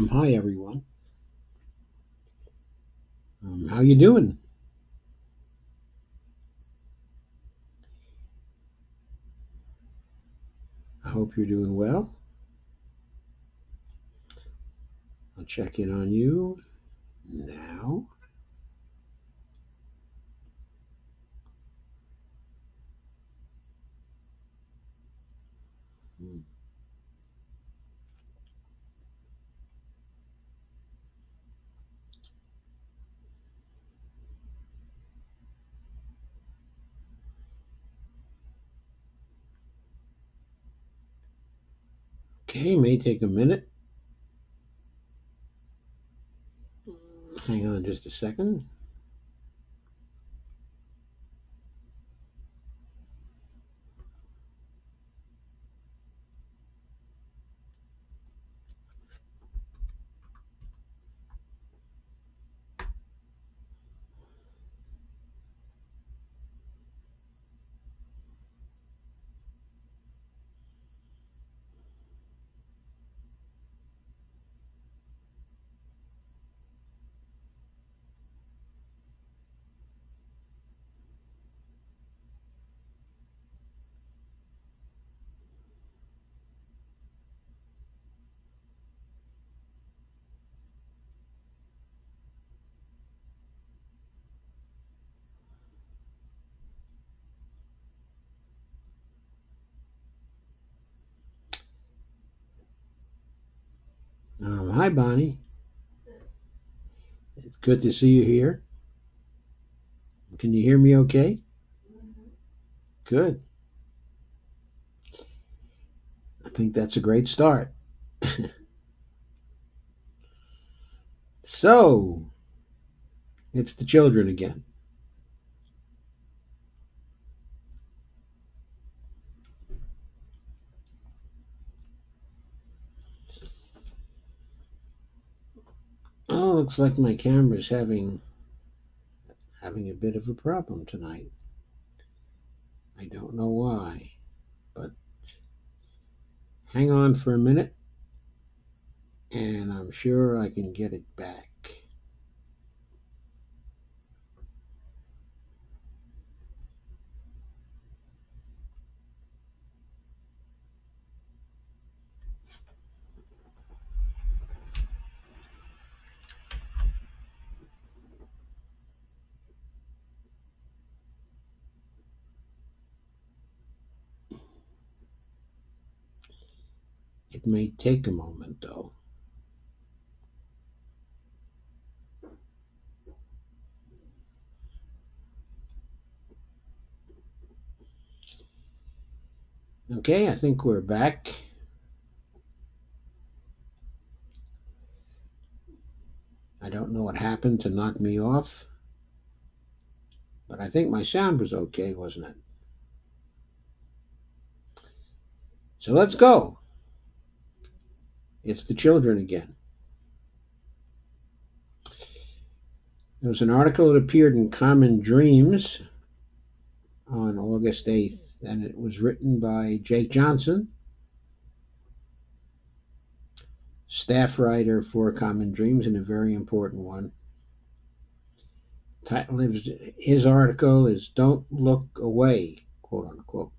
Hi everyone. How you doing? I hope you're doing well. I'll check in on you now. Okay, may take a minute. Hang on just a second. Hi Bonnie. It's good to see you here. Can you hear me okay? Good. I think that's a great start. So, it's the children again. Oh, looks like my camera's having a bit of a problem tonight. I don't know why, but hang on for a minute and I'm sure I can get it back. It may take a moment though. Okay, I think we're back. I don't know what happened to knock me off, but I think my sound was okay, wasn't it? So let's go. It's the children again. There was an article that appeared in Common Dreams on August 8th, and it was written by Jake Johnson, staff writer for Common Dreams, and a very important one. Title of his article is "Don't Look Away," quote unquote,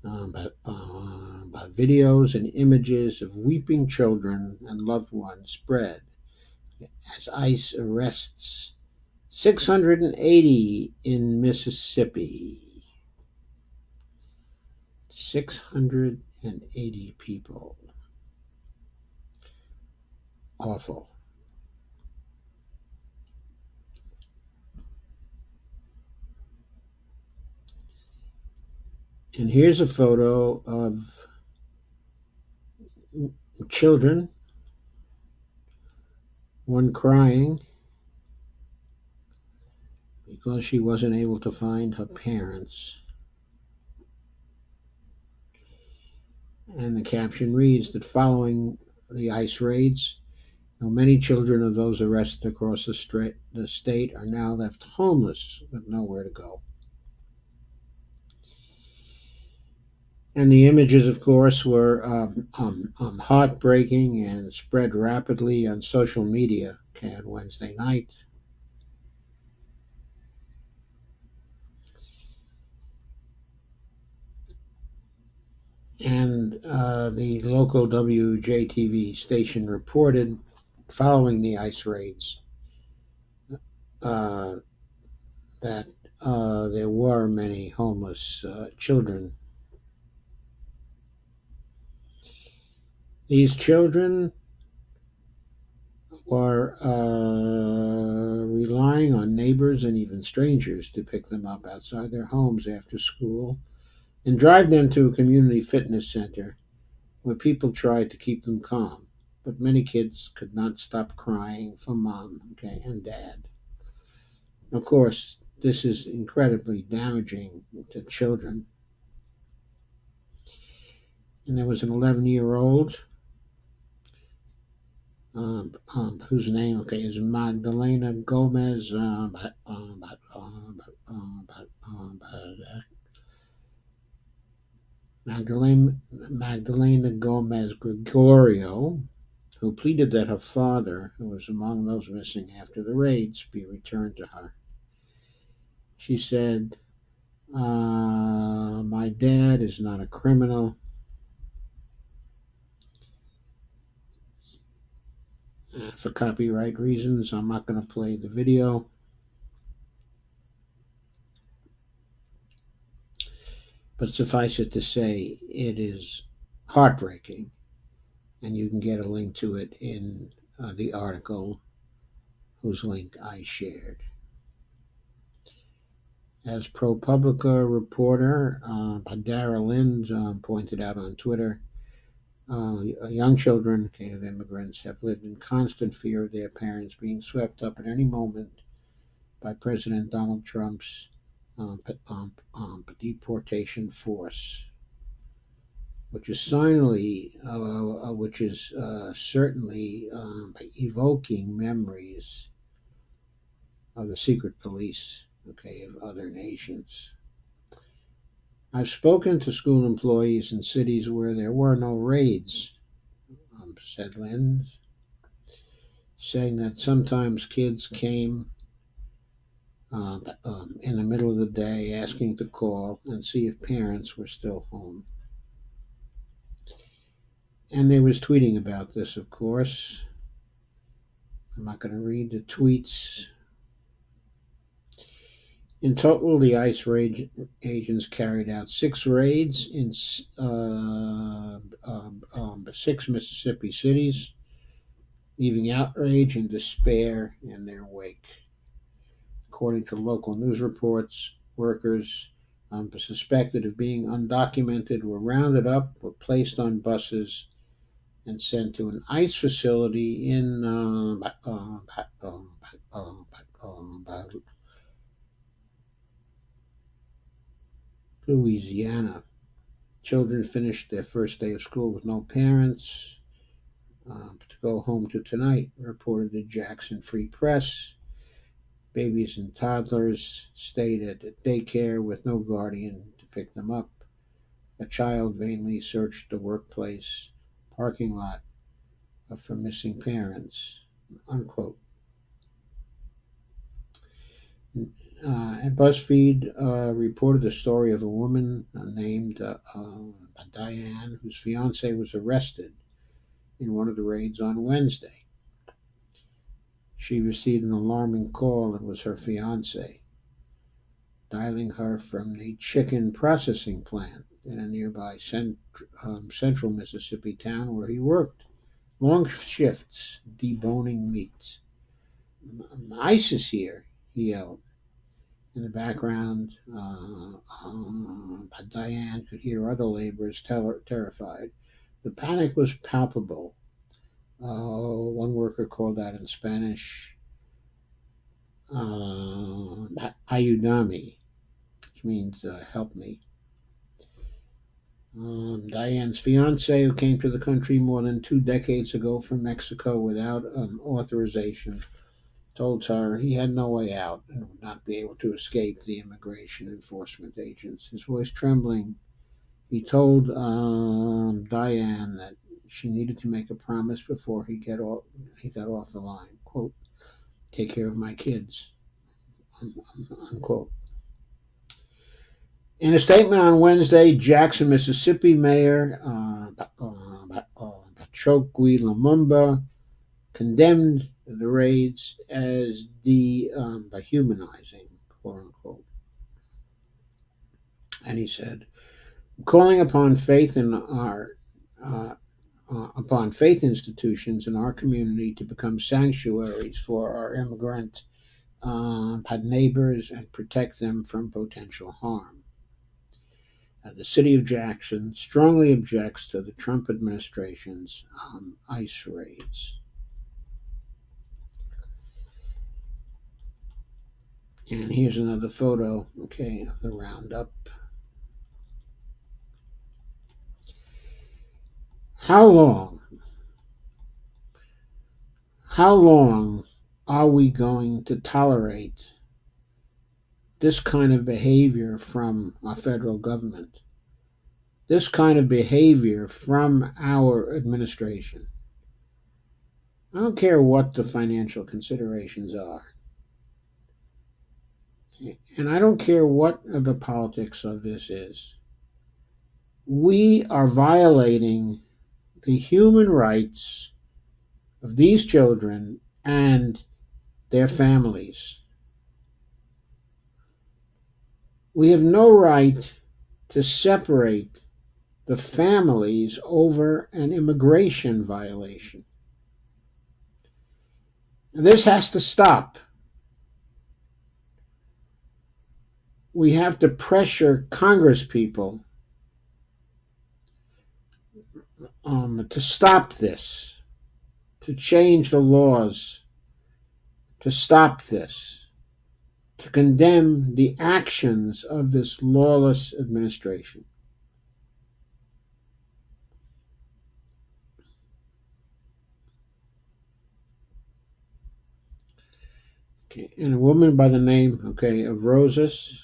by videos and images of weeping children and loved ones spread as ICE arrests 680 in Mississippi. 680 people. Awful. And here's a photo of children, one crying because she wasn't able to find her parents. And the caption reads that following the ICE raids, many children of those arrested across the state are now left homeless with nowhere to go. And the images, of course, were heartbreaking and spread rapidly on social media. Okay, on Wednesday night. And the local WJTV station reported following the ice raids uh, that there were many homeless children. These children were relying on neighbors and even strangers to pick them up outside their homes after school and drive them to a community fitness center where people tried to keep them calm. But many kids could not stop crying for mom, okay, and dad. Of course, this is incredibly damaging to children. And there was an 11-year-old whose name, okay, is Magdalena Gomez. Magdalena Gomez Gregorio, who pleaded that her father, who was among those missing after the raids, be returned to her. She said, "My dad is not a criminal. For copyright reasons, I'm not going to play the video. But suffice it to say, it is heartbreaking, and you can get a link to it in the article whose link I shared. As ProPublica reporter Dara Lind pointed out on Twitter, young children of immigrants have lived in constant fear of their parents being swept up at any moment by President Donald Trump's deportation force, which is certainly evoking memories of the secret police, okay, of other nations. I've spoken to school employees in cities where there were no raids, said Lind, saying that sometimes kids came in the middle of the day asking to call and see if parents were still home. And they was tweeting about this, of course. I'm not going to read the tweets. In total, the ICE raid agents carried out 6 raids in 6 Mississippi cities, leaving outrage and despair in their wake. According to local news reports, workers suspected of being undocumented were rounded up, were placed on buses, and sent to an ICE facility in Louisiana. Children finished their first day of school with no parents to go home to tonight, reported the Jackson Free Press. Babies and toddlers stayed at a daycare with no guardian to pick them up. A child vainly searched the workplace parking lot for missing parents. Unquote. And BuzzFeed reported the story of a woman named Diane, whose fiance was arrested in one of the raids on Wednesday. She received an alarming call. It was her fiance, dialing her from the chicken processing plant in a nearby central Mississippi town where he worked. Long shifts, deboning meats. ICE is here, he yelled. In the background, Diane could hear other laborers terrified. The panic was palpable. One worker called out in Spanish, ayudami, which means help me. Diane's fiance, who came to the country more than 2 decades ago from Mexico without authorization, told her he had no way out and would not be able to escape the immigration enforcement agents. His voice trembling, he told Diane that she needed to make a promise before he got off the line. Quote, take care of my kids, unquote. In a statement on Wednesday, Jackson, Mississippi Mayor Chokwe Lumumba condemned the raids as dehumanizing, quote unquote. And he said, calling upon faith institutions in our community to become sanctuaries for our immigrant neighbors and protect them from potential harm. The city of Jackson strongly objects to the Trump administration's ICE raids. And here's another photo, okay, of the roundup. How long are we going to tolerate this kind of behavior from our federal government? This kind of behavior from our administration? I don't care what the financial considerations are. And I don't care what the politics of this is. We are violating the human rights of these children and their families. We have no right to separate the families over an immigration violation. And this has to stop. We have to pressure Congress people to stop this, to change the laws, to stop this, to condemn the actions of this lawless administration. Okay. And a woman by the name, of Rosas,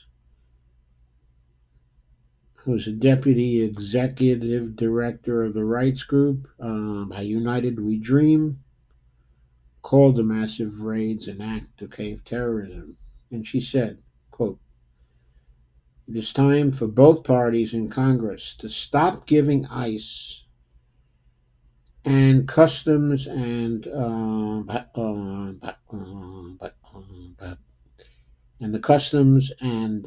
who's a deputy executive director of the rights group by United We Dream, called the massive raids an act of terrorism. And she said, quote, it is time for both parties in Congress to stop giving ICE and customs and the customs and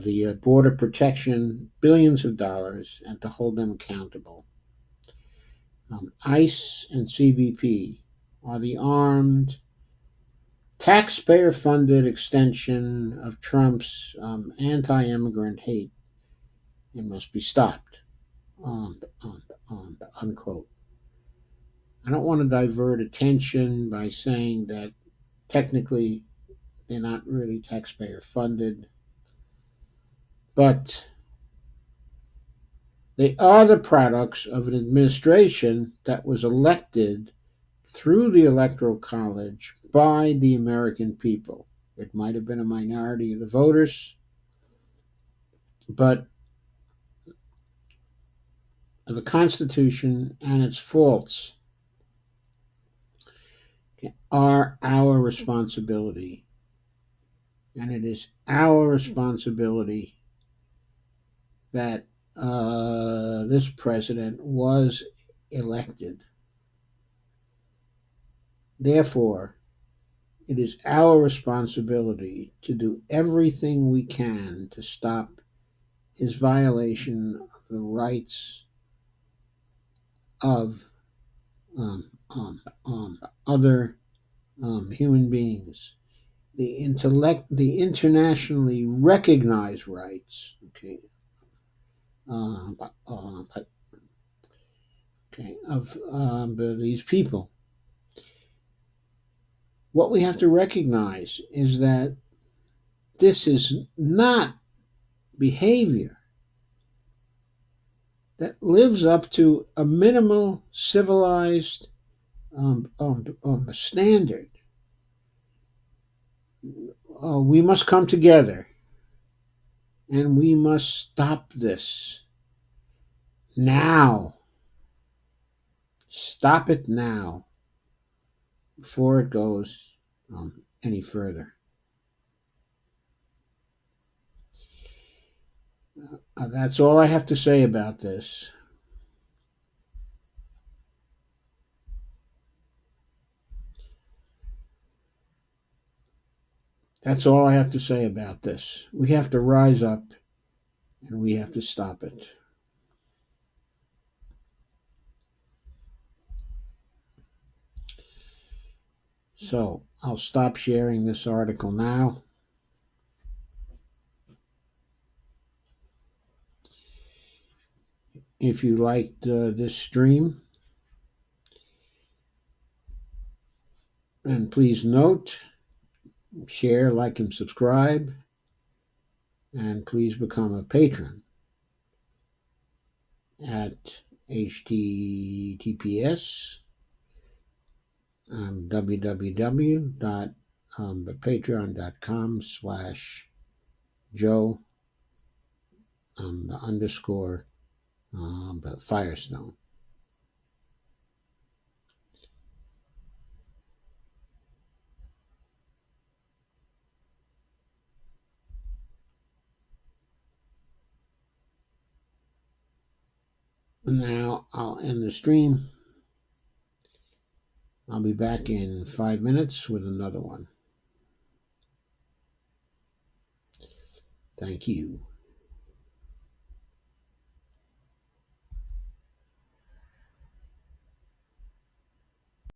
the border protection billions of dollars and to hold them accountable. ICE and CBP are the armed, taxpayer-funded extension of Trump's anti-immigrant hate. It must be stopped. Unquote. I don't want to divert attention by saying that technically they're not really taxpayer-funded, but they are the products of an administration that was elected through the Electoral College by the American people. It might have been a minority of the voters, but the Constitution and its faults are our responsibility. And it is our responsibility that this president was elected. Therefore, it is our responsibility to do everything we can to stop his violation of the rights of other human beings, the internationally recognized rights, of these people. What we have to recognize is that this is not behavior that lives up to a minimal civilized standard. We must come together and we must stop this now. Stop it now before it goes any further. That's all I have to say about this. That's all I have to say about this. We have to rise up and we have to stop it. So I'll stop sharing this article now. If you liked this stream, and please note, share, like, and subscribe, and please become a patron at https www.patreon.com/Joe the underscore Firestone. Now I'll end the stream. I'll be back in 5 minutes with another one. Thank you.